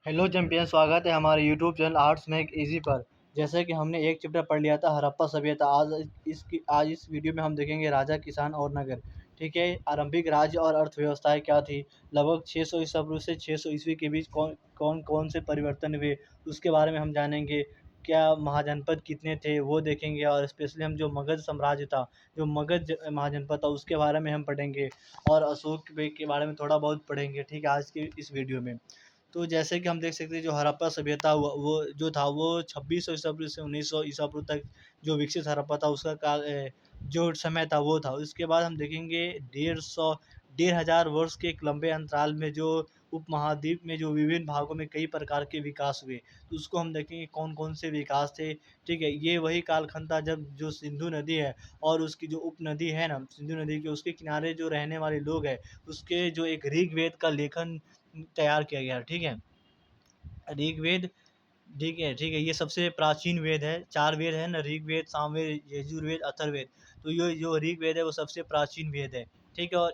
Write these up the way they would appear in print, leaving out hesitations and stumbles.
Hello champion, स्वागत है हमारे यूट्यूब चैनल आर्ट्स में एक इजी पर। जैसे कि हमने एक चैप्टर पढ़ लिया था हड़प्पा सभ्यता। आज इस वीडियो में हम देखेंगे राजा, किसान और नगर। ठीक है, आरंभिक राज्य और अर्थव्यवस्थाएं क्या थी। लगभग 600 ईसा पूर्व से 600 ईस्वी के बीच कौन से परिवर्तन हुए, उसके बारे में हम जानेंगे। क्या महाजनपद कितने थे वो देखेंगे, और स्पेशली हम जो मगध साम्राज्य था, जो मगध महाजनपद था, उसके बारे में हम पढ़ेंगे। और अशोक के बारे में थोड़ा बहुत पढ़ेंगे। ठीक है, आज की इस वीडियो में। तो जैसे कि हम देख सकते हैं, जो हड़प्पा सभ्यता हुआ वो जो था, वो 2600 ईसा पूर्व से 1900 ईसा पूर्व तक जो विकसित हड़प्पा था, उसका काल जो समय था वो था। उसके बाद हम देखेंगे 1,500 वर्ष के एक लंबे अंतराल में जो उपमहाद्वीप में जो विभिन्न भागों में कई प्रकार के विकास हुए, तो उसको हम देखेंगे कौन कौन से विकास थे। ठीक है, ये वही कालखंड था जब जो सिंधु नदी है और उसकी जो उपनदी है ना, सिंधु नदी के उसके किनारे जो रहने वाले लोग हैं, उसके जो एक ऋग्वेद का लेखन तैयार किया गया। ठीक है, ऋग्वेद। ठीक है, ये सबसे प्राचीन वेद है। 4 वेद है ना, ऋग्वेद, सामवेद, यजुर्वेद, अथर्ववेद। तो ये जो ऋग्वेद है वो सबसे प्राचीन वेद है। ठीक है, और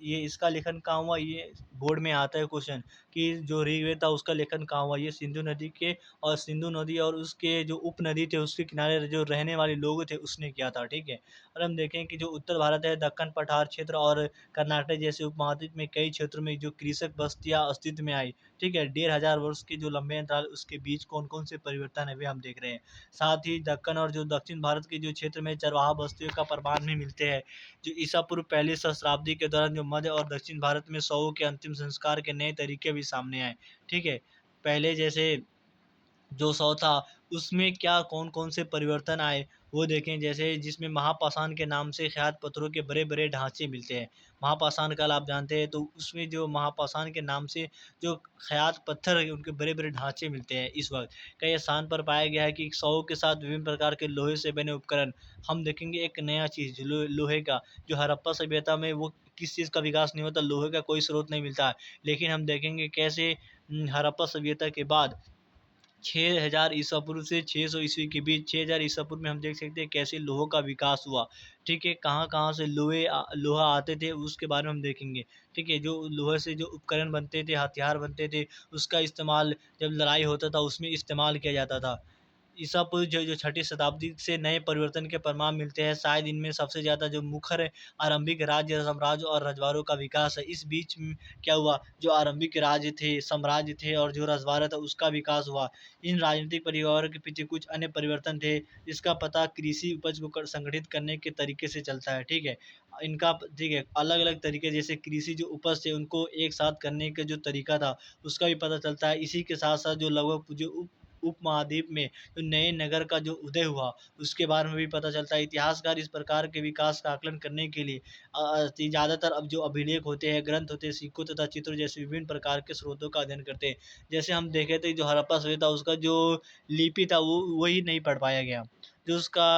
इसका लेखन कहाँ हुआ, ये बोर्ड में आता है क्वेश्चन कि जो ऋग्वेद था उसका लेखन कहाँ हुआ। ये सिंधु नदी के, और सिंधु नदी और उसके जो उपनदी थे उसके किनारे जो रहने वाले लोग थे उसने किया था। ठीक है, और हम देखें कि जो उत्तर भारत है, दक्कन पठार क्षेत्र और कर्नाटक जैसे उपमहाद्वीप में कई क्षेत्रों में जो कृषक बस्तियाँ अस्तित्व में आई। ठीक है, 1,500 वर्ष के जो लंबे अंतराल, उसके बीच कौन-कौन से परिवर्तन है वे हम देख रहे हैं। साथ ही दक्कन और जो दक्षिण भारत के जो क्षेत्र में चरवाहा बस्तियों का प्रमाण भी मिलते हैं। जो ईसा पूर्व पहली सहस्राब्दी के दौरान जो मध्य और दक्षिण भारत में शवों के अंतिम संस्कार के नए तरीके भी सामने आए। ठीक है, पहले जैसे जो 100 था, उसमें क्या कौन-कौन से परिवर्तन आए, वो देखें। जैसे जिसमें महापाषाण के नाम से ख्यात पत्थरों के बड़े-बड़े ढाँचे मिलते हैं। महापाषाण काल आप जानते हैं, तो उसमें जो महापाषाण के नाम से जो ख़यात पत्थर हैं, उनके बड़े-बड़े ढाँचे मिलते हैं इस वक़्त। कई स्थान पर पाया गया है कि सौ के साथ विभिन्न प्रकार के लोहे से बने उपकरण। हम देखेंगे एक नया चीज़ लोहे का, जो हड़प्पा सभ्यता में वो किस चीज़ का विकास नहीं होता, लोहे का कोई स्रोत नहीं मिलता है। लेकिन हम देखेंगे कैसे हड़प्पा सभ्यता के बाद 6000 ईसा पूर्व से 600 ईस्वी के बीच, 6000 ईसा पूर्व में हम देख सकते हैं कैसे लोहों का विकास हुआ। ठीक है, कहाँ-कहाँ से लोहा आते थे उसके बारे में हम देखेंगे। ठीक है, जो लोहे से जो उपकरण बनते थे, हथियार बनते थे, उसका इस्तेमाल जब लड़ाई होता था उसमें इस्तेमाल किया जाता था। ईसा पूर्व जो जो छठी शताब्दी से नए परिवर्तन के प्रमाण मिलते हैं। शायद इनमें सबसे ज़्यादा जो मुखर है, आरंभिक राज्य, साम्राज्य और रजवाड़ों का विकास है। इस बीच क्या हुआ, जो आरंभिक राज्य थे, साम्राज्य थे और जो रजवाड़ा था उसका विकास हुआ। इन राजनीतिक परिवारों के पीछे कुछ अन्य परिवर्तन थे, जिसका पता कृषि उपज को संगठित करने के तरीके से चलता है। ठीक है, ठीक है, अलग-अलग तरीके, जैसे कृषि जो उपज थे उनको एक साथ करने का जो तरीका था, उसका भी पता चलता है। इसी के साथ-साथ जो लगभग जो उपमहाद्वीप में तो नए नगर का जो उदय हुआ, उसके बारे में भी पता चलता है। इतिहासकार इस प्रकार के विकास का आकलन करने के लिए ज़्यादातर अब जो अभिलेख होते हैं, ग्रंथ होते हैं, सिक्कों तथा चित्रों जैसे विभिन्न प्रकार के स्रोतों का अध्ययन करते हैं। जैसे हम देखे थे, जो हड़प्पा सभ्यता उसका जो लिपि था वो वही नहीं पढ़ पाया गया। जो उसका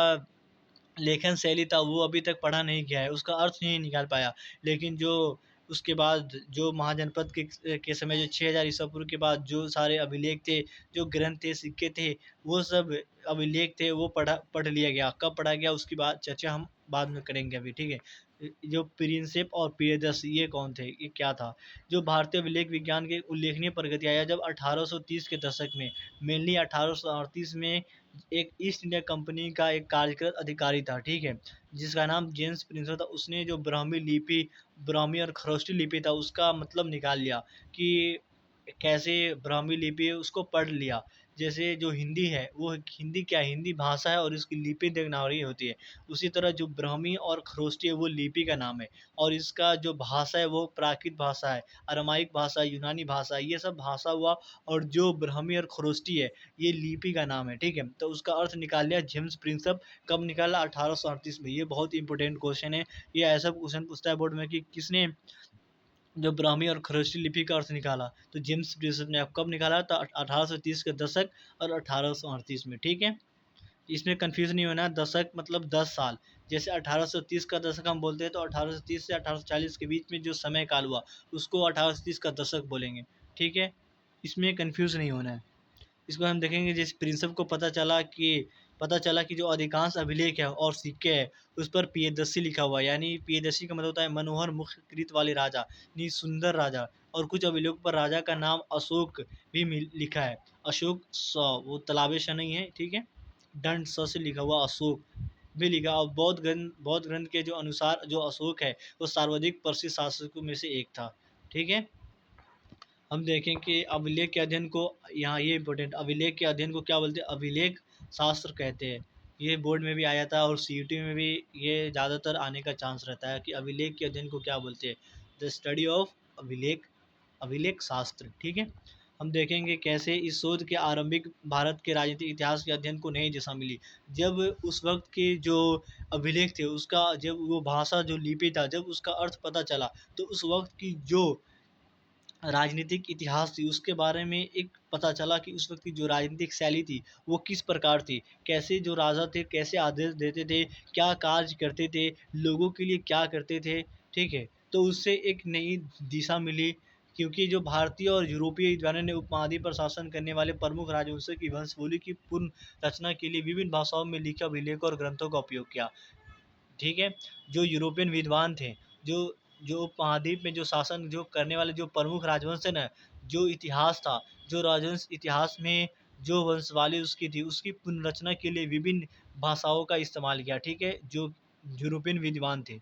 लेखन शैली था वो अभी तक पढ़ा नहीं गया है, उसका अर्थ नहीं निकाल पाया। लेकिन जो उसके बाद जो महाजनपद के समय, जो 6000 ईसा पूर्व के बाद जो सारे अभिलेख थे, जो ग्रंथ थे, सिक्के थे, वो सब अभिलेख थे, वो पढ़ लिया गया। कब पढ़ा गया उसकी बात चर्चा हम बाद में करेंगे अभी। ठीक है, जो प्रिंसेप और प्रियदर्शी ये कौन थे, ये क्या था। जो भारतीय अभिलेख विज्ञान की उल्लेखनीय प्रगति आया जब 1830 के दशक में, मेनली 1838 में, एक ईस्ट इंडिया कंपनी का एक कार्यरत अधिकारी था। ठीक है, जिसका नाम जेम्स प्रिंसर था। उसने जो ब्राह्मी और खरोष्टी लिपि था उसका मतलब निकाल लिया कि कैसे ब्राह्मी लिपि है, उसको पढ़ लिया। जैसे जो हिंदी है, वो हिंदी क्या है, हिंदी भाषा है और इसकी लिपि देवनागरी होती है। उसी तरह जो ब्राह्मी और खरोष्टी है वो लिपि का नाम है, और इसका जो भाषा है वो प्राकृत भाषा है, अरामाइक भाषा है, यूनानी भाषा है, ये सब भाषा हुआ। और जो ब्राह्मी और खरोष्टी है, ये लिपि का नाम है। ठीक है, तो उसका अर्थ निकाल लिया जेम्स प्रिंसप। कब निकाला, 1838 में। ये बहुत ही इंपॉर्टेंट क्वेश्चन है। ये ऐसा क्वेश्चन पूछता है बोर्ड में कि किसने जो ब्राह्मी और खरोष्टी लिपि का अर्थ निकाला, तो जेम्स प्रिंसप ने। अब कब निकाला, तो 1830 के दशक और 1838 में। ठीक है, इसमें कन्फ्यूज़ नहीं होना है, दशक मतलब 10 साल। जैसे 1830 का दशक हम बोलते हैं, तो 1830 से 1840 के बीच में जो समय काल हुआ, उसको 1830 का दशक बोलेंगे। ठीक है, इसमें कन्फ्यूज़ नहीं होना है। इसको हम देखेंगे, जिस प्रिंसिप को पता चला कि जो अधिकांश अभिलेख है और सिक्के हैं, उस पर पियदस्सी लिखा हुआ है। यानी पियदस्सी का मतलब होता है मनोहर मुख कृत वाले राजा, यानी सुंदर राजा। और कुछ अभिलेखों पर राजा का नाम अशोक भी लिखा है। अशोक वो तलाबे श नहीं है, ठीक है, दंड स से लिखा हुआ अशोक भी लिखा। और बौद्ध ग्रंथ के जो अनुसार जो अशोक है वो सर्वाधिक प्रसिद्ध शासकों में से एक था। ठीक है, हम देखें कि अभिलेख के अध्ययन को, यहाँ ये इंपॉर्टेंट, अभिलेख के अध्ययन को क्या बोलते हैं? अभिलेख शास्त्र कहते हैं। ये बोर्ड में भी आया था और सीयूटी में भी ये ज़्यादातर आने का चांस रहता है कि अभिलेख के अध्ययन को क्या बोलते हैं? द स्टडी ऑफ अभिलेख, अभिलेख शास्त्र। ठीक है, हम देखेंगे कैसे इस शोध के आरंभिक भारत के राजनीतिक इतिहास के अध्ययन को नई दिशा मिली। जब उस वक्त के जो अभिलेख थे उसका, जब वो भाषा जो लिपि था, जब उसका अर्थ पता चला, तो उस वक्त की जो राजनीतिक इतिहास थी उसके बारे में एक पता चला कि उस वक्त की जो राजनीतिक शैली थी वो किस प्रकार थी, कैसे जो राजा थे कैसे आदेश देते थे, क्या कार्य करते थे, लोगों के लिए क्या करते थे। ठीक है, तो उससे एक नई दिशा मिली, क्योंकि जो भारतीय और यूरोपीय विद्वानों ने उपमहाद्वीप पर शासन करने वाले प्रमुख राजवंशों की वंशावली की पूर्ण रचना के लिए विभिन्न भाषाओं में लिखे अभिलेखों और ग्रंथों का उपयोग किया। ठीक है, जो यूरोपियन विद्वान थे, जो जो उपमहाद्वीप में जो शासन जो करने वाले जो प्रमुख राजवंश है ना, जो इतिहास था, जो राजवंश इतिहास में जो वंशावली उसकी थी, उसकी पुनर्रचना के लिए विभिन्न भाषाओं का इस्तेमाल किया। ठीक है, जो यूरोपियन विद्वान थे,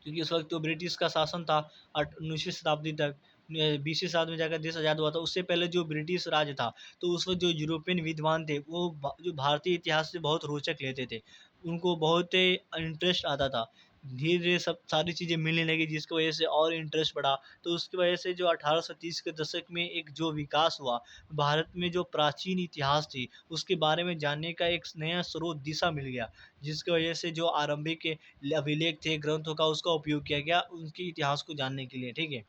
क्योंकि उस वक्त तो ब्रिटिश का शासन था 19वीं शताब्दी तक। 20वीं शताब्दी में जाकर देश आज़ाद हुआ था, उससे पहले जो ब्रिटिश राज था, तो उस वक्त जो यूरोपियन विद्वान थे वो जो भारतीय इतिहास से बहुत रोचक लेते थे, उनको बहुत इंटरेस्ट आता था। धीरे धीरे सब सारी चीज़ें मिलने लगी जिसकी वजह से और इंटरेस्ट बढ़ा। तो उसकी वजह से जो 1830 के दशक में एक जो विकास हुआ, भारत में जो प्राचीन इतिहास थी उसके बारे में जानने का एक नया स्रोत दिशा मिल गया, जिसकी वजह से जो आरंभिक अभिलेख थे, ग्रंथों का, उसका उपयोग किया गया उनके इतिहास को जानने के लिए। ठीक है,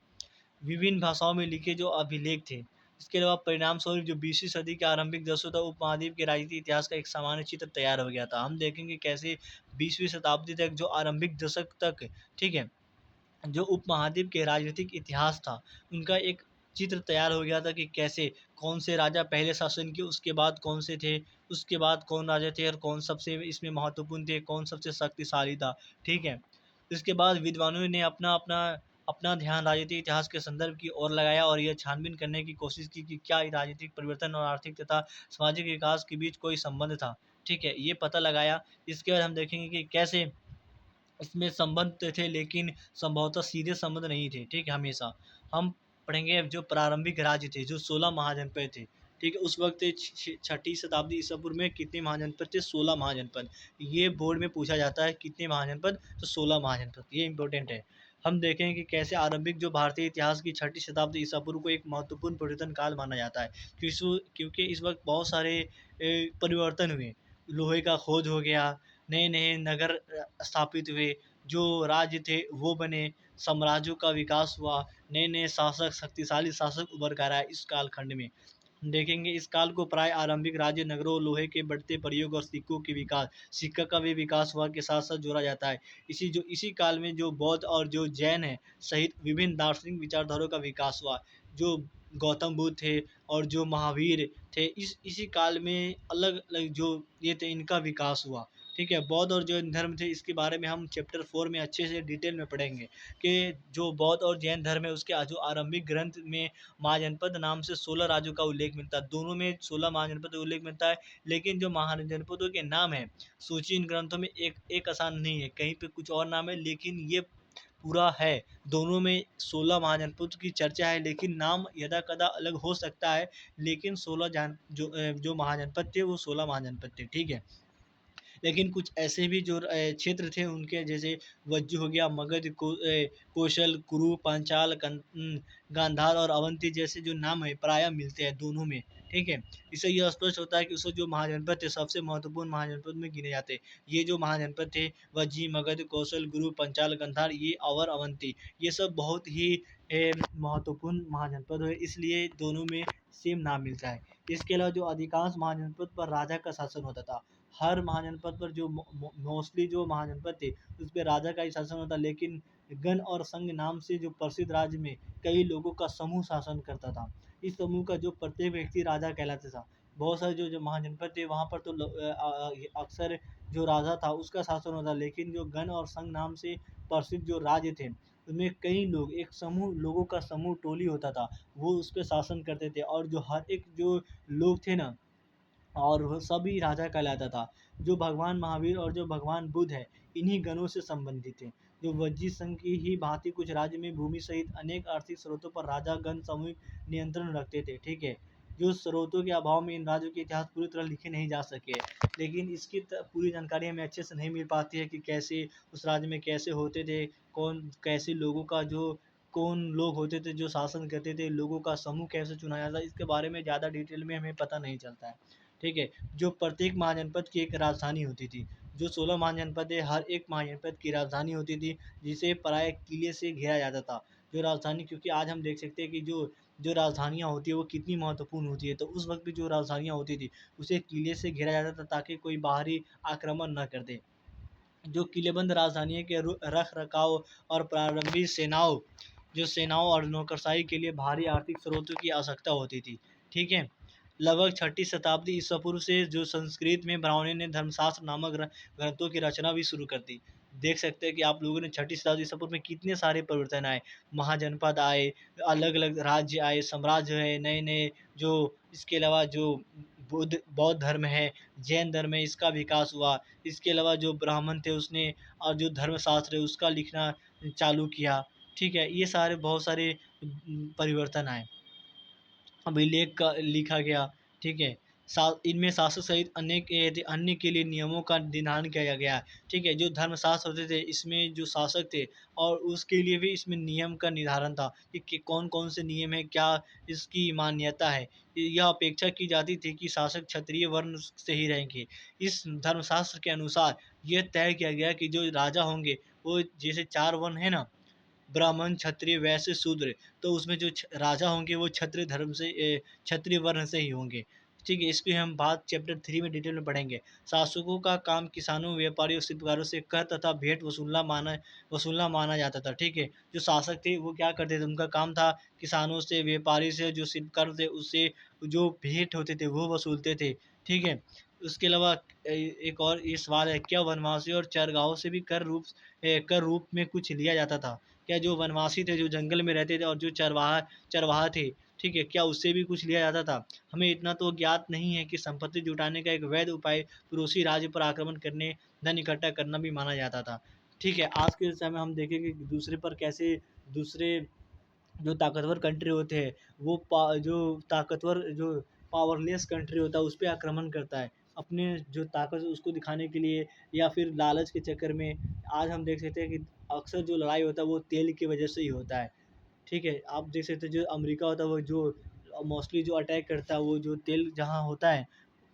विभिन्न भाषाओं में लिखे जो अभिलेख थे, इसके अलावा परिणाम स्वरूप जो 20वीं सदी के आरंभिक दशकों तक उपमहाद्वीप के राजनीतिक इतिहास का एक सामान्य चित्र तैयार हो गया था। हम देखेंगे कैसे 20वीं शताब्दी तक जो आरंभिक दशक तक, ठीक है, जो उपमहाद्वीप के राजनीतिक इतिहास था, उनका एक चित्र तैयार हो गया था कि कैसे कौन से राजा पहले शासन किए, उसके बाद कौन से थे, उसके बाद कौन राजा थे और कौन सबसे इसमें महत्वपूर्ण थे, कौन सबसे शक्तिशाली था। ठीक है, इसके बाद विद्वानों ने अपना अपना अपना ध्यान राजनीतिक इतिहास के संदर्भ की ओर लगाया और यह छानबीन करने की कोशिश की कि क्या राजनीतिक परिवर्तन और आर्थिक तथा सामाजिक विकास के बीच कोई संबंध था। ठीक है, ये पता लगाया। इसके बाद हम देखेंगे कि कैसे इसमें संबंध तो थे लेकिन संभवतः सीधे संबंध नहीं थे। ठीक है, हमेशा हम पढ़ेंगे अब जो प्रारंभिक राज्य थे, जो 16 महाजनपद थे। ठीक है, उस वक्त छठी शताब्दी ईसा पूर्व में कितने महाजनपद थे? 16 महाजनपद। ये बोर्ड में पूछा जाता है कितने महाजनपद, तो 16 महाजनपद, ये इंपॉर्टेंट है। हम देखें कि कैसे आरंभिक जो भारतीय इतिहास की छठी शताब्दी ईसा पूर्व को एक महत्वपूर्ण परिवर्तन काल माना जाता है, क्योंकि इस वक्त बहुत सारे परिवर्तन हुए। लोहे का खोज हो गया, नए नए नगर स्थापित हुए, जो राज्य थे वो बने, साम्राज्यों का विकास हुआ, नए नए शासक, शक्तिशाली शासक उभर कर आए इस कालखंड में। हम देखेंगे इस काल को प्राय आरंभिक राज्य नगरों, लोहे के बढ़ते प्रयोग और सिक्कों के विकास, सिक्का का भी विकास हुआ के साथ साथ जोड़ा जाता है। इसी काल में जो बौद्ध और जो जैन है सहित विभिन्न दार्शनिक विचारधाराओं का विकास हुआ। जो गौतम बुद्ध थे और जो महावीर थे, इसी काल में अलग अलग जो ये थे इनका विकास हुआ। ठीक है, बौद्ध और जैन धर्म थे, इसके बारे में हम चैप्टर 4 में अच्छे से डिटेल में पढ़ेंगे कि जो बौद्ध और जैन धर्म है उसके जो आरंभिक ग्रंथ में महाजनपद नाम से 16 राज्यों का उल्लेख मिलता है। दोनों में 16 महाजनपद का उल्लेख मिलता है, लेकिन जो महाजनपदों के नाम है सूची इन ग्रंथों में एक एक आसान नहीं है, कहीं पे कुछ और नाम है, लेकिन ये पूरा है। दोनों में 16 महाजनपद की चर्चा है, लेकिन नाम यदा-कदा अलग हो सकता है, लेकिन 16 जो महाजनपद थे वो 16 महाजनपद थे। ठीक है? लेकिन कुछ ऐसे भी जो क्षेत्र थे उनके, जैसे वज्ज हो गया, मगध, कौशल, कुरु, पांचाल, गांधार और अवंती जैसे जो नाम है प्रायः मिलते हैं दोनों में। ठीक है, इससे यह स्पष्ट होता है कि उस जो महाजनपद थे सबसे महत्वपूर्ण महाजनपद में गिने जाते हैं। ये जो महाजनपद थे वज्जी, मगध, कौशल, गुरु, पंचाल, गांधार, ये और अवंती, ये सब बहुत ही महत्वपूर्ण महाजनपद है, इसलिए दोनों में सेम नाम मिलता है। इसके अलावा जो अधिकांश महाजनपद पर राजा का शासन होता था, हर महाजनपद पर जो मोस्टली जो महाजनपद थे उस पे राजा का ही शासन होता, लेकिन गण और संघ नाम से जो प्रसिद्ध राज्य में कई लोगों का समूह शासन करता था। इस समूह का जो प्रत्येक व्यक्ति राजा कहलाता था। बहुत सारे जो महाजनपद थे वहाँ पर तो अक्सर जो राजा था उसका शासन होता, लेकिन जो गण और संघ नाम से प्रसिद्ध जो राज्य थे उसमें कई लोग, एक समूह लोगों का समूह टोली होता था, वो उस पे शासन करते थे और जो हर एक जो लोग थे ना, और वह सभी राजा कहलाता था। जो भगवान महावीर और जो भगवान बुद्ध है, इन्हीं गणों से संबंधित थे। जो वज्जी संघ की ही भांति कुछ राज्य में भूमि सहित अनेक आर्थिक स्रोतों पर राजा गण सामूहिक नियंत्रण रखते थे, ठीक है। जो स्रोतों के अभाव में इन राज्यों के इतिहास पूरी तरह लिखे नहीं जा सके, लेकिन इसकी पूरी जानकारी हमें अच्छे से नहीं मिल पाती है कि कैसे उस राज्य में कैसे होते थे, कौन कैसे लोगों का जो कौन लोग होते थे जो शासन करते थे, लोगों का समूह कैसे चुना जाता, इसके बारे में ज़्यादा डिटेल में हमें पता नहीं चलता है, ठीक है। जो प्रत्येक महाजनपद की एक राजधानी होती थी। जो 16 महाजनपद है, हर एक महाजनपद की राजधानी होती थी, जिसे प्राय किले से घेरा जाता था। जो राजधानी, क्योंकि आज हम देख सकते हैं कि जो जो राजधानियाँ होती है वो कितनी महत्वपूर्ण होती है, तो उस वक्त भी जो राजधानियाँ होती थी उसे किले से घेरा जाता था ताकि कोई बाहरी आक्रमण न कर दे। जो किलेबंद राजधानी के रख रखाव और प्रारंभिक सेनाओं और नौकरशाही के लिए भारी आर्थिक स्रोतों की आवश्यकता होती थी, ठीक है। लगभग छठी शताब्दी ईसा पूर्व से जो संस्कृत में ब्राह्मणों ने धर्मशास्त्र नामक ग्रंथों की रचना भी शुरू कर दी। देख सकते हैं कि आप लोगों ने छठी शताब्दी ईसा पूर्व में कितने सारे परिवर्तन आए, महाजनपद आए, अलग अलग राज्य आए, साम्राज्य है नए नए, जो इसके अलावा जो बुद्ध बौद्ध धर्म है, जैन धर्म है, इसका विकास हुआ। इसके अलावा जो ब्राह्मण थे उसने और जो धर्मशास्त्र है उसका लिखना चालू किया, ठीक है। ये सारे बहुत सारे परिवर्तन आए, अभिलेख का लिखा गया, ठीक है। इनमें शासक सहित अनेक अन्य के लिए नियमों का निर्धारण किया गया, ठीक है। जो धर्मशास्त्र होते थे इसमें जो शासक थे, और उसके लिए भी इसमें नियम का निर्धारण था कि कौन कौन से नियम है, क्या इसकी मान्यता है। यह अपेक्षा की जाती थी कि शासक क्षत्रिय वर्ण से ही रहेंगे। इस धर्मशास्त्र के अनुसार यह तय किया गया कि जो राजा होंगे वो जैसे चार वर्ण है ना, ब्राह्मण, क्षत्रिय, वैश्य, शूद्र, तो उसमें जो राजा होंगे वो क्षत्रिय धर्म से क्षत्रिय वर्ण से ही होंगे, ठीक है। इसकी हम बात चैप्टर 3 में डिटेल में पढ़ेंगे। शासकों का काम किसानों, व्यापारियों, शिल्पकारों से कर तथा भेंट वसूलना माना जाता था, ठीक है। जो शासक थे वो क्या करते थे, उनका काम था किसानों से, व्यापारी से, जो शिल्पकार थे उससे जो भेंट होते थे वो वसूलते थे, ठीक है। उसके अलावा एक और ये सवाल है, क्या वनवासियों और चरगाहों से भी कर रूप में कुछ लिया जाता था? क्या जो वनवासी थे, जो जंगल में रहते थे, और जो चरवाहा चरवाहा थे, ठीक है, क्या उससे भी कुछ लिया जाता था? हमें इतना तो ज्ञात नहीं है कि संपत्ति जुटाने का एक वैध उपाय पड़ोसी राज्य पर आक्रमण करने, धन इकट्ठा करना भी माना जाता था, ठीक है। आज के समय हम देखेंगे कि दूसरे पर कैसे दूसरे जो ताकतवर कंट्री होते हैं वो जो ताकतवर जो पावरलेस कंट्री होता है उस पर आक्रमण करता है, अपने जो ताकत उसको दिखाने के लिए, या फिर लालच के चक्कर में। आज हम देख सकते हैं कि अक्सर जो लड़ाई होता है वो तेल की वजह से ही होता है, ठीक है। आप देख सकते हैं जो अमेरिका होता है वो जो मोस्टली जो अटैक करता है वो जो तेल जहाँ होता है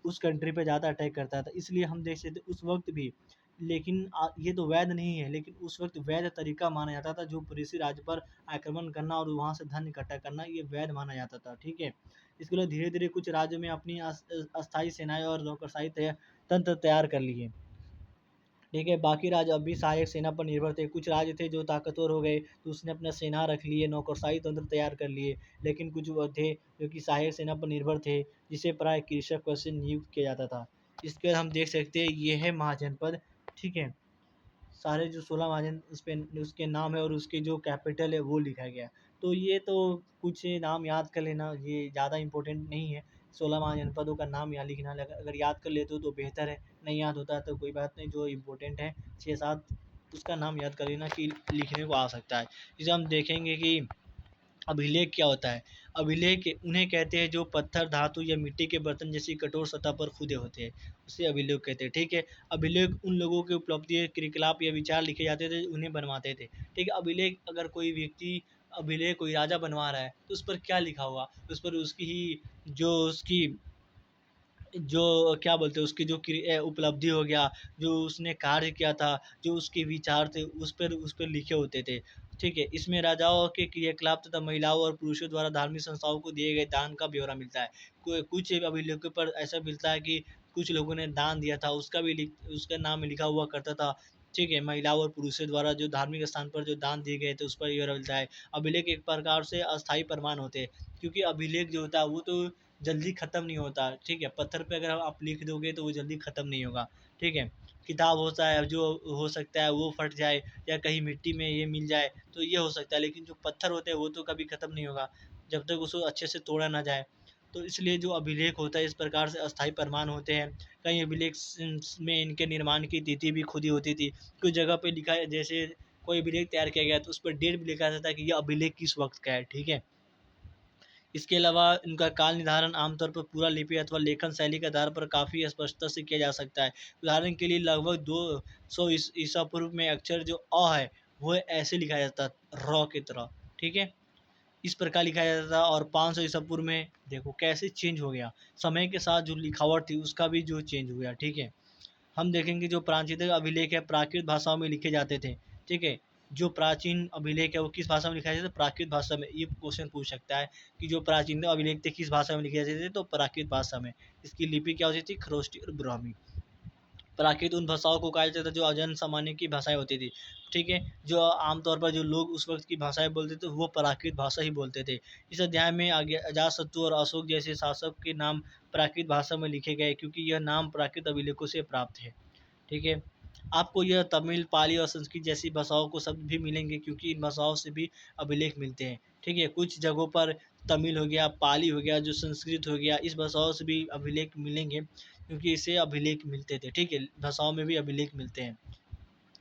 उस कंट्री पे ज़्यादा अटैक करता था, इसलिए हम देख सकते उस वक्त भी। लेकिन ये तो वैध नहीं है, लेकिन उस वक्त वैध तरीका माना जाता था जो पड़ोसी राज्य पर आक्रमण करना और वहाँ से धन इकट्ठा करना, ये वैध माना जाता था, ठीक है। इसके लिए धीरे धीरे कुछ राज्यों में अपनी अस्थायी सेनाएं और नौकरशाही तंत्र तैयार कर लिए, ठीक है। बाकी राज्य अब भी सहायक सेना पर निर्भर थे। कुछ राज्य थे जो ताकतवर हो गए तो उसने अपना सेना रख लिए, नौकरशाही तंत्र तैयार कर लिए। लेकिन कुछ वो थे जो कि सहायक सेना पर निर्भर थे, जिसे प्राय कृषक पद से नियुक्त किया जाता था। इसके बाद हम देख सकते हैं ये है महाजनपद, ठीक है। सारे जो 16 महाजन उस पे उसके नाम है और उसकी जो कैपिटल है वो लिखा गया है। तो ये तो कुछ नाम याद कर लेना, ये ज़्यादा इम्पोर्टेंट नहीं है। 16 महाजनपदों का नाम यहाँ लिखना, अगर याद कर लेते हो तो बेहतर है, नहीं याद होता है तो कोई बात नहीं, जो इम्पोर्टेंट है 6-7 उसका नाम याद कर लेना कि लिखने को आ सकता है। इसे हम देखेंगे कि अभिलेख क्या होता है। अभिलेख उन्हें कहते हैं जो पत्थर, धातु या मिट्टी के बर्तन जैसी कठोर सतह पर खुदे होते हैं, उसे अभिलेख कहते हैं, ठीक है। अभिलेख उन लोगों की उपलब्धि, क्रियाकलाप या विचार लिखे जाते थे उन्हें बनवाते थे, ठीक है। अभिलेख, अगर कोई व्यक्ति अभिलेख कोई राजा बनवा रहा है तो उस पर क्या लिखा हुआ, उस पर उसकी ही जो उसकी जो क्या बोलते हैं उसकी जो उपलब्धि हो गया, जो उसने कार्य किया था, जो उसके विचार थे उस पर लिखे होते थे, ठीक है। इसमें राजाओं के क्रियाकलाप तथा महिलाओं और पुरुषों द्वारा धार्मिक संस्थाओं को दिए गए दान का ब्यौरा मिलता है। कुछ अभिलेखों पर ऐसा मिलता है कि कुछ लोगों ने दान दिया था, उसका भी उसका नाम लिखा हुआ करता था, ठीक है। महिलाओं और पुरुषों द्वारा जो धार्मिक स्थान पर जो दान दिए गए थे उस पर ब्यौरा मिलता है। अभिलेख एक प्रकार से अस्थायी प्रमाण होते हैं, क्योंकि अभिलेख जो होता है वो तो जल्दी ख़त्म नहीं होता, ठीक है। पत्थर पे अगर आप लिख दोगे तो वो जल्दी ख़त्म नहीं होगा, ठीक है। किताब होता है जो हो सकता है वो फट जाए या कहीं मिट्टी में ये मिल जाए तो ये हो सकता है, लेकिन जो पत्थर होते हैं वो तो कभी ख़त्म नहीं होगा जब तक उसको अच्छे से तोड़ा ना जाए। तो इसलिए जो अभिलेख होता है इस प्रकार से अस्थायी प्रमाण होते हैं। कई अभिलेख में इनके निर्माण की तिथि भी खुदी होती थी। कुछ जगह पे लिखा है, जैसे कोई अभिलेख तैयार किया गया तो उस पर डेट भी लिखा रहता है कि यह अभिलेख किस वक्त का है, ठीक है। इसके अलावा इनका काल निर्धारण आमतौर पर पूरा लिपि अथवा लेखन शैली के आधार पर काफ़ी स्पष्टता से किया जा सकता है। उदाहरण के लिए लगभग 200 ईसा पूर्व में अक्षर जो अ है वो ऐसे लिखा जाता र की तरह, ठीक है। इस प्रकार लिखा जाता था और 500 ईसा पूर्व में देखो कैसे चेंज हो गया, समय के साथ जो लिखावट थी उसका भी जो चेंज हो गया, ठीक है। हम देखेंगे जो प्राचीन अभिलेख है प्राकृत भाषाओं में लिखे जाते थे, ठीक है। जो प्राचीन अभिलेख है वो किस भाषा में लिखा जाता था? प्राकृत भाषा में। ये क्वेश्चन पूछ सकता है कि जो प्राचीन अभिलेख थे किस भाषा में लिखे जाते थे? तो प्राकृत भाषा में। इसकी लिपि क्या होती थी? खरोष्टी और ब्राह्मी। प्राकृत उन भाषाओं को कहा जाता था जो अजन सामान्य की भाषाएं होती थी, ठीक है। जो आमतौर पर जो लोग उस वक्त की भाषाएं बोलते थे वो प्राकृत भाषा ही बोलते थे। इस अध्याय में आगे अजातशत्रु और अशोक जैसे शासक के नाम प्राकृत भाषा में लिखे गए क्योंकि यह नाम प्राकृत अभिलेखों से प्राप्त है, ठीक है। आपको यह तमिल, पाली और संस्कृत जैसी भाषाओं को शब्द भी मिलेंगे क्योंकि इन भाषाओं से भी अभिलेख मिलते हैं, ठीक है। कुछ जगहों पर तमिल हो गया, पाली हो गया, जो संस्कृत हो गया, इस भाषाओं से भी अभिलेख मिलेंगे क्योंकि इससे अभिलेख मिलते थे, ठीक है। भाषाओं में भी अभिलेख मिलते हैं,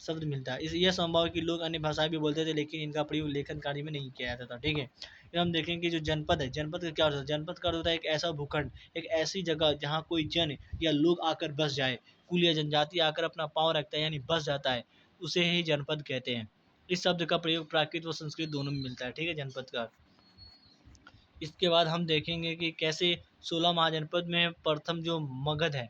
शब्द मिलता है। इस यह संभव है कि लोग अन्य भाषाएं भी बोलते थे लेकिन इनका प्रयोग लेखन कार्य में नहीं किया जाता था, ठीक है। फिर हम देखेंगे कि जो जनपद है, जनपद का क्या अर्थ है? जनपद का अर्थ होता है एक ऐसा भूखंड, एक ऐसी जगह जहाँ कोई जन या लोग आकर बस जाए, कुल या जनजाति आकर अपना पाँव रखता है यानी बस जाता है, उसे ही जनपद कहते हैं। इस शब्द का प्रयोग प्राकृत व संस्कृत दोनों में मिलता है, ठीक है, जनपद का। इसके बाद हम देखेंगे कि कैसे 16 महाजनपद में प्रथम जो मगध है,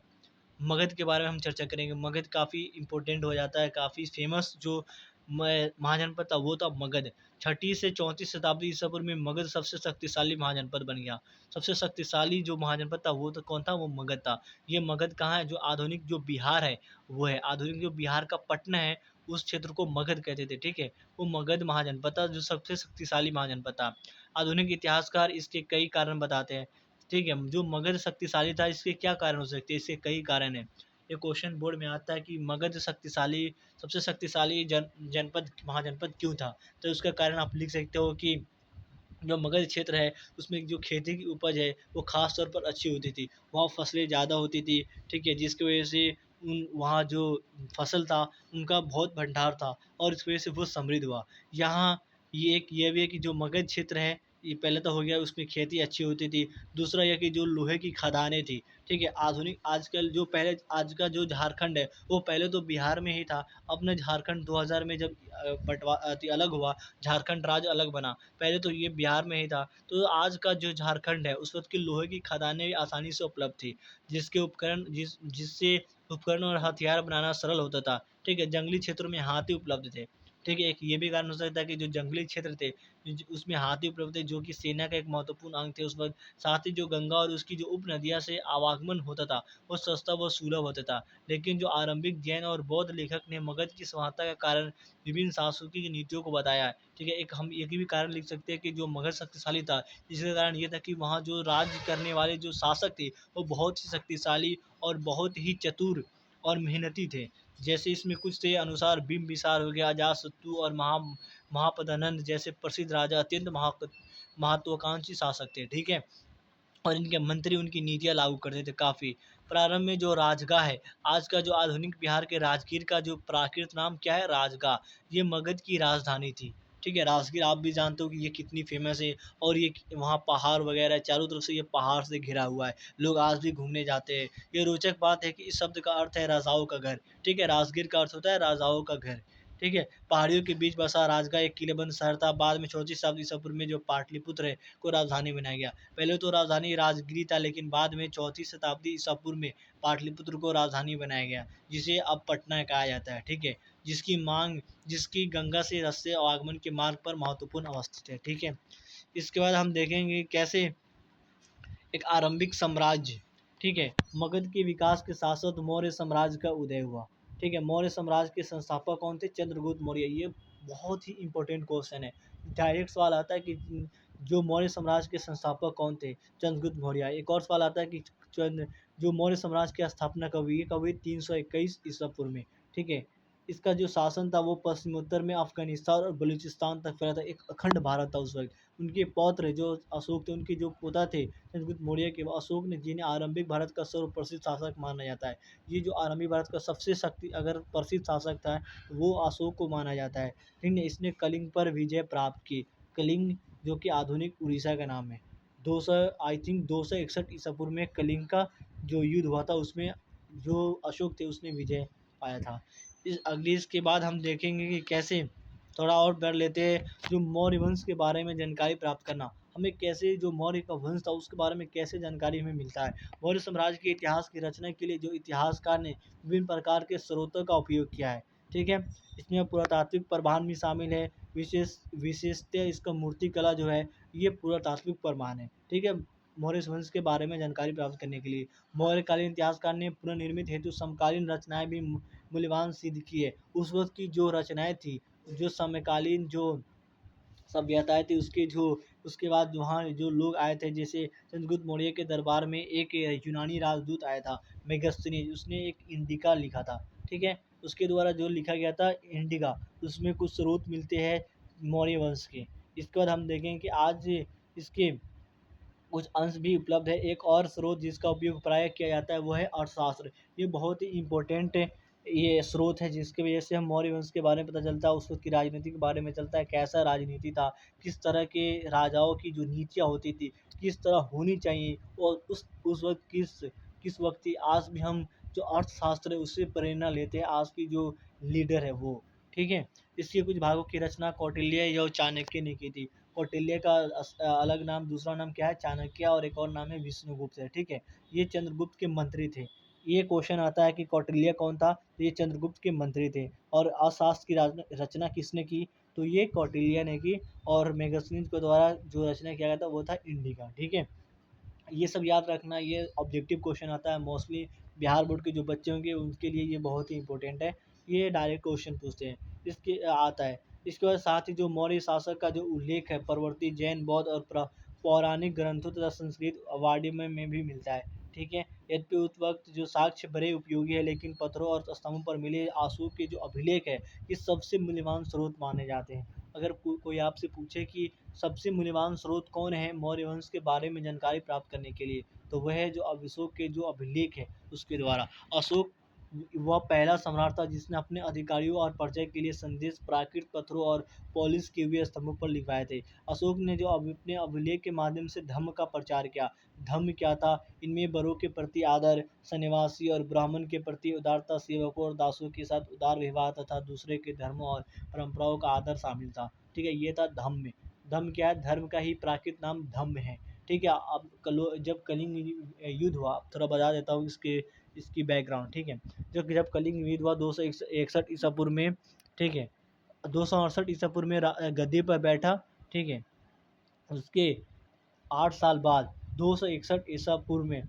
मगध के बारे में हम चर्चा करेंगे। मगध काफ़ी इम्पोर्टेंट हो जाता है, काफ़ी फेमस जो महाजनपद था वो था मगध। छठी से 34 शताब्दी ईसा पूर्व में मगध सबसे शक्तिशाली महाजनपद बन गया। सबसे शक्तिशाली जो महाजनपद था वो तो कौन था? वो मगध था। ये मगध कहाँ है? जो आधुनिक जो बिहार है वो है। आधुनिक जो बिहार का पटना है उस क्षेत्र को मगध कहते थे, ठीक है। वो मगध महाजनपद था जो सबसे शक्तिशाली महाजनपद था। आधुनिक इतिहासकार इसके कई कारण बताते हैं, ठीक है। जो मगध शक्तिशाली था इसके क्या कारण हो सकते हैं? इसके कई कारण हैं। ये क्वेश्चन बोर्ड में आता है कि मगध शक्तिशाली सबसे शक्तिशाली जनपद महाजनपद क्यों था? तो उसका कारण आप लिख सकते हो कि जो मगध क्षेत्र है उसमें जो खेती की उपज है वो ख़ास तौर पर अच्छी होती थी। वहाँ फसलें ज़्यादा होती थी, ठीक है, जिसकी वजह से उन वहाँ जो फसल था उनका बहुत भंडार था और इस वजह से वो समृद्ध हुआ। यहाँ ये भी है कि जो मगध क्षेत्र है ये पहले तो हो गया उसमें खेती अच्छी होती थी। दूसरा ये कि जो लोहे की खदानें थी, ठीक है। आधुनिक आजकल जो पहले आज का जो झारखंड है वो पहले तो बिहार में ही था। अपने झारखंड 2000 में जब अलग हुआ, झारखंड राज्य अलग बना, पहले तो ये बिहार में ही था। तो आज का जो झारखंड है उस वक़्त की लोहे की खदानें आसानी से उपलब्ध थी, जिससे उपकरण और हथियार बनाना सरल होता था, ठीक है। जंगली क्षेत्रों में हाथी उपलब्ध थे, ठीक है। एक ये भी कारण हो सकता है कि जो जंगली क्षेत्र थे उसमें हाथी उपलब्ध थे जो कि सेना का एक महत्वपूर्ण अंग थे उस वक़्त। साथ ही जो गंगा और उसकी जो उपनदियाँ से आवागमन होता था वो सस्ता व सुलभ होता था। लेकिन जो आरंभिक जैन और बौद्ध लेखक ने मगध की समानता के कारण विभिन्न शासकों की नीतियों को बताया है, ठीक है। एक हम ये भी कारण लिख सकते हैं कि जो मगध शक्तिशाली था, इसका कारण ये था कि वहाँ जो राज्य करने वाले जो शासक थे, वो बहुत ही शक्तिशाली और बहुत ही चतुर और मेहनती थे। जैसे इसमें कुछ थे अनुसार बिंबिसार हो गया, अजातशत्रु और महापद्नंद जैसे प्रसिद्ध राजा अत्यंत महत्वाकांक्षी शासक थे, ठीक है। और इनके मंत्री उनकी नीतियाँ लागू करते थे काफ़ी। प्रारंभ में जो राजगाह है, आज का जो आधुनिक बिहार के राजगीर का जो प्राकृत नाम क्या है? राजगाह। ये मगध की राजधानी थी, ठीक है। राजगीर आप भी जानते हो कि ये कितनी फ़ेमस है और ये वहाँ पहाड़ वगैरह है, चारों तरफ से ये पहाड़ से घिरा हुआ है। लोग आज भी घूमने जाते हैं। ये रोचक बात है कि इस शब्द का अर्थ है राजाओं का घर, ठीक है। राजगीर का अर्थ होता है राजाओं का घर, ठीक है। पहाड़ियों के बीच बसा राजगाह एक किलेबंद शहर था। बाद में 34 शताब्दी ईसा पूर्व में जो पाटलिपुत्र है को राजधानी बनाया गया। पहले तो राजधानी राजगिरी था लेकिन बाद में 34 शताब्दी ईसा पूर्व में पाटलिपुत्र को राजधानी बनाया गया जिसे अब पटना कहा जाता है, ठीक है। जिसकी गंगा से रस्ते आवागमन के मार्ग पर महत्वपूर्ण अवस्थित है, ठीक है। इसके बाद हम देखेंगे कैसे एक आरंभिक साम्राज्य, ठीक है, मगध के विकास के साथ साथ मौर्य साम्राज्य का उदय हुआ, ठीक है। मौर्य साम्राज्य के संस्थापक कौन थे? चंद्रगुप्त मौर्य। ये बहुत ही इंपॉर्टेंट क्वेश्चन है। डायरेक्ट सवाल आता है कि जो मौर्य साम्राज्य के संस्थापक कौन थे? चंद्रगुप्त मौर्य। एक और सवाल आता है कि चंद्र जो मौर्य साम्राज्य की स्थापना कब हुई है? कब हुई? 321 ईसा पूर्व में, ठीक है। इसका जो शासन था वो पश्चिमोत्तर में अफ़गानिस्तान और बलूचिस्तान तक फैला था, एक अखंड भारत था उस वक़्त। उनके पौत्र जो अशोक थे, उनके जो पोता थे चंद्रगुप्त मौर्य के, वो अशोक ने, जिन्हें आरंभिक भारत का सर्वप्रसिद्ध शासक माना जाता है। ये जो आरंभिक भारत का सबसे अगर प्रसिद्ध शासक था, तो वो अशोक को माना जाता है। ठीक है, इसने कलिंग पर विजय प्राप्त की। कलिंग जो कि आधुनिक उड़ीसा का नाम है। 200 आई थिंक 261 ईसा पूर्व में कलिंग का जो युद्ध हुआ था, उसमें जो अशोक थे उसने विजय पाया था। इसके बाद हम देखेंगे कि कैसे थोड़ा और बढ़ लेते हैं, जो मौर्य वंश के बारे में जानकारी प्राप्त करना, हमें कैसे जो मौर्य का वंश था उसके बारे में कैसे जानकारी हमें मिलता है। मौर्य साम्राज्य के इतिहास की रचना के लिए जो इतिहासकार ने विभिन्न प्रकार के स्रोतों का उपयोग किया है, ठीक है। इसमें पुरातात्विक प्रमाण भी शामिल है। विशेषतः इसका मूर्ति कला जो है, ये पुरातात्विक प्रमाण है, ठीक है। मौर्य वंश के बारे में जानकारी प्राप्त करने के लिए मौर्यकालीन इतिहासकार ने पुनर्निर्मित हेतु समकालीन रचनाएं भी मूल्यवान सिद्ध की है। उस वक्त की जो रचनाएं थी, जो समकालीन जो सभ्यताएं थी, उसके जो उसके बाद वहाँ जो लोग आए थे, जैसे चंद्रगुप्त मौर्य के दरबार में एक यूनानी राजदूत आया था, मेगस्थनीज, उसने एक इंडिका लिखा था, ठीक है। उसके द्वारा जो लिखा गया था इंडिका, उसमें कुछ स्रोत मिलते हैं मौर्य वंश के। इसके बाद हम देखें कि आज इसके कुछ अंश भी उपलब्ध है। एक और स्रोत जिसका उपयोग प्राय किया जाता है वो है अर्थशास्त्र। ये बहुत ही इम्पोर्टेंट ये स्रोत है, जिसकी वजह से हम मौर्य वंश के बारे में पता चलता है, उस वक्त की राजनीति के बारे में चलता है, कैसा राजनीति था, किस तरह के राजाओं की जो नीतियाँ होती थी किस तरह होनी चाहिए, और उस वक्त किस वक्त थी। आज भी हम जो अर्थशास्त्र है उससे प्रेरणा लेते हैं, आज की जो लीडर है वो, ठीक है। इसके कुछ भागों की रचना कौटिल्य या चाणक्य ने की थी। कौटिल्य का अलग नाम, दूसरा नाम क्या है? चाणक्य, और एक और नाम है विष्णुगुप्त है, ठीक है। ये चंद्रगुप्त के मंत्री थे। ये क्वेश्चन आता है कि कौटिल्य कौन था? तो ये चंद्रगुप्त के मंत्री थे। और अर्थशास्त्र की रचना किसने की? तो ये कौटिल्य ने की। और मेगस्थनीज के द्वारा जो रचना किया गया था वो था इंडिका, ठीक है। ये सब याद रखना, ये ऑब्जेक्टिव क्वेश्चन आता है मोस्टली बिहार बोर्ड के जो बच्चे होंगे उनके लिए ये बहुत ही इंपॉर्टेंट है। ये डायरेक्ट क्वेश्चन पूछते हैं, इसके आता है। इसके बाद साथ ही जो मौर्य शासक का जो उल्लेख है परवर्ती जैन, बौद्ध और पौराणिक ग्रंथों तथा संस्कृत वाड्य में भी मिलता है, ठीक है। यद्यपि उस वक्त जो साक्ष्य बड़े उपयोगी है, लेकिन पत्थरों और स्तंभों पर मिले अशोक के जो अभिलेख है, ये सबसे मूल्यवान स्रोत माने जाते हैं। अगर कोई आपसे पूछे कि सबसे मूल्यवान स्रोत कौन है मौर्य वंश के बारे में जानकारी प्राप्त करने के लिए, तो वह है जो अशोक के जो अभिलेख है उसके द्वारा। अशोक वह पहला सम्राट था जिसने अपने अधिकारियों और प्रजा के लिए संदेश प्राकृत पत्थरों और पॉलिश किए हुए स्तंभों पर लिखवाए थे। अशोक ने जो अपने अभिलेख के माध्यम से धर्म का प्रचार किया। धर्म क्या था? इनमें बड़ों के प्रति आदर, सन्यासी और ब्राह्मण के प्रति उदारता, सेवकों और दासों के साथ उदार व्यवहार तथा दूसरे के धर्मों और परंपराओं का आदर शामिल था, ठीक है। ये था धम्म। धम्म क्या है? धर्म का ही प्राकृत नाम धम्म है, ठीक है। अब जब कलिंग युद्ध हुआ, थोड़ा बता देता हूँ इसकी बैकग्राउंड, ठीक है। जब कलिंग युद्ध हुआ 261 ईसा पूर्व में, ठीक है, 268 ईसा पूर्व में गद्दी पर बैठा, ठीक है। उसके 8 साल बाद 261 ईसा पूर्व में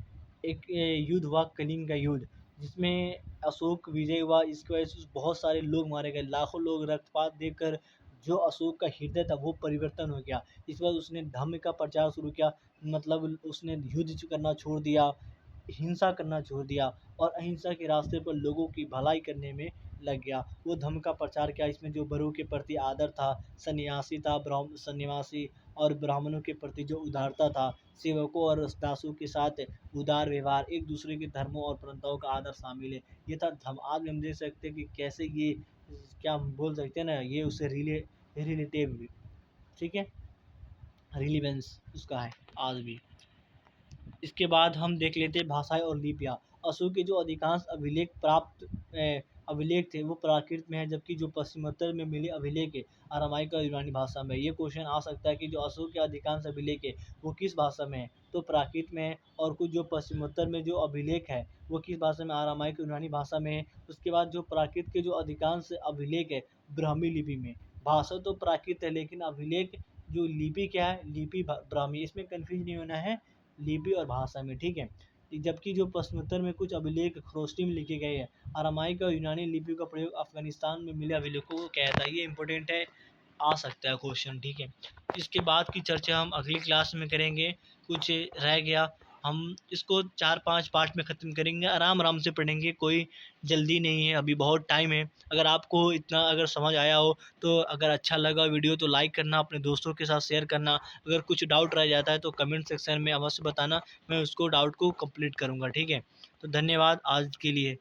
एक युद्ध हुआ, कलिंग का युद्ध, जिसमें अशोक विजय हुआ। इसकी वजह से बहुत सारे लोग मारे गए, लाखों लोग। रक्तपात देखकर जो अशोक का हृदय था वो परिवर्तन हो गया। इस बार उसने धम्म का प्रचार शुरू किया, मतलब उसने युद्ध करना छोड़ दिया, हिंसा करना छोड़ दिया, और अहिंसा के रास्ते पर लोगों की भलाई करने में लग गया। वो धर्म का प्रचार किया। इसमें जो बड़ों के प्रति आदर था, सन्यासी था, सन्यासी और ब्राह्मणों के प्रति जो उदारता था, सेवकों और दासों के साथ उदार व्यवहार, एक दूसरे के धर्मों और परंपराओं का आदर शामिल है। ये था धर्म। आज भी हम देख सकते हैं कि कैसे ये, क्या हम बोल सकते हैं ना, ये उसे रिलेटिव, ठीक है, रिलीवेंस उसका है आज भी। इसके बाद हम देख लेते हैं भाषाएं और लिपियाँ। अशोक के जो अधिकांश अभिलेख थे वो प्राकृत में है, जबकि जो पश्चिमोत्तर में मिले अभिलेख है अरामाइक और यूनानी भाषा में। ये क्वेश्चन आ सकता है कि जो अशोक के अधिकांश अभिलेख है वो किस भाषा में है? तो प्राकृत में है। और कुछ जो पश्चिमोत्तर में जो अभिलेख है वो किस भाषा में? अरामाइक यूनानी भाषा में है। उसके बाद जो प्राकृत के जो अधिकांश अभिलेख है ब्राह्मी लिपि में। भाषा तो प्राकृत है, लेकिन अभिलेख जो लिपि क्या है? लिपि ब्राह्मी। इसमें कन्फ्यूज नहीं होना है लिपि और भाषा में, ठीक है। जबकि जो प्रश्नोत्तर में कुछ अभिलेख खरोष्टी में लिखे गए हैं। अरामाइक और यूनानी लिपि का प्रयोग अफगानिस्तान में मिले अभिलेखों को कहता है। ये इंपॉर्टेंट है। आ सकता है क्वेश्चन, ठीक है। इसके बाद की चर्चा हम अगली क्लास में करेंगे। कुछ रह गया, हम इसको 4-5 पार्ट में ख़त्म करेंगे, आराम आराम से पढ़ेंगे, कोई जल्दी नहीं है, अभी बहुत टाइम है। अगर आपको इतना अगर समझ आया हो, तो अगर अच्छा लगा वीडियो तो लाइक करना, अपने दोस्तों के साथ शेयर करना। अगर कुछ डाउट रह जाता है तो कमेंट सेक्शन में अवश्य बताना, मैं उसको डाउट को कंप्लीट करूँगा, ठीक है। तो धन्यवाद आज के लिए।